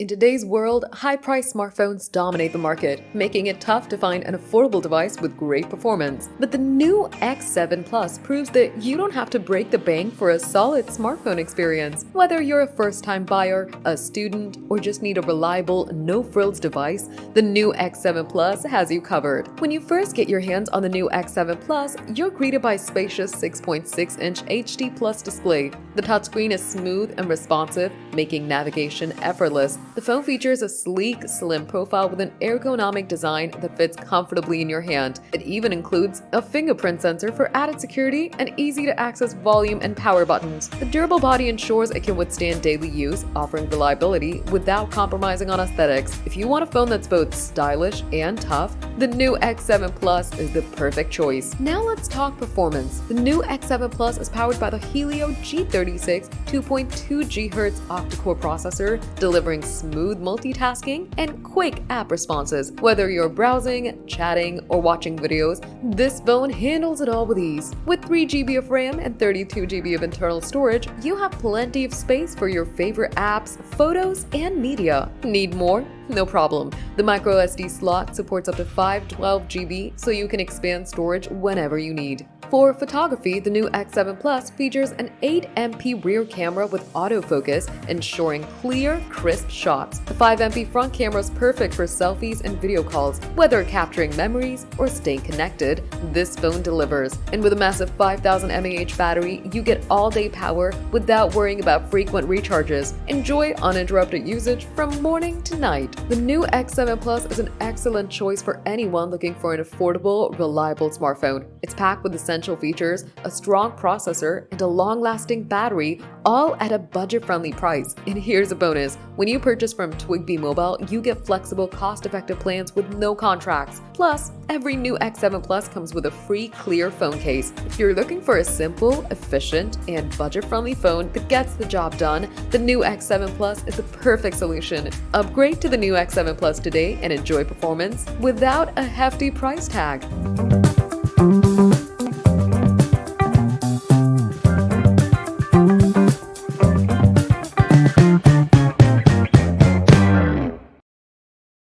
In today's world, high-priced smartphones dominate the market, making it tough to find an affordable device with great performance. But the Nuu X7 Plus proves that you don't have to break the bank for a solid smartphone experience. Whether you're a first-time buyer, a student, or just need a reliable, no-frills device, the Nuu X7 Plus has you covered. When you first get your hands on the Nuu X7 Plus, you're greeted by a spacious 6.6-inch HD Plus display. The touchscreen is smooth and responsive, making navigation effortless. The phone features a sleek, slim profile with an ergonomic design that fits comfortably in your hand. It even includes a fingerprint sensor for added security and easy-to-access volume and power buttons. The durable body ensures it can withstand daily use, offering reliability without compromising on aesthetics. If you want a phone that's both stylish and tough, the Nuu X7 Plus is the perfect choice. Now let's talk performance. The Nuu X7 Plus is powered by the Helio G36 2.2 GHz octa-core processor, delivering smooth multitasking and quick app responses. Whether you're browsing, chatting, or watching videos, this phone handles it all with ease. With 3 GB of RAM and 32 GB of internal storage, you have plenty of space for your favorite apps, photos, and media. Need more? No problem. The microSD slot supports up to 512 GB, so you can expand storage whenever you need. For photography, the Nuu X7 Plus features an 8MP rear camera with autofocus, ensuring clear, crisp shots. The 5MP front camera is perfect for selfies and video calls. Whether capturing memories or staying connected, this phone delivers. And with a massive 5000 mAh battery, you get all-day power without worrying about frequent recharges. Enjoy uninterrupted usage from morning to night. The Nuu X7 Plus is an excellent choice for anyone looking for an affordable, reliable smartphone. It's packed with essential features, a strong processor, and a long-lasting battery, all at a budget-friendly price. And here's a bonus. When you purchase from Twigbee Mobile, you get flexible, cost-effective plans with no contracts. Plus, every Nuu X7 Plus comes with a free clear phone case. If you're looking for a simple, efficient, and budget-friendly phone that gets the job done, the Nuu X7 Plus is the perfect solution. Upgrade to the Nuu X7 Plus today and enjoy performance without a hefty price tag.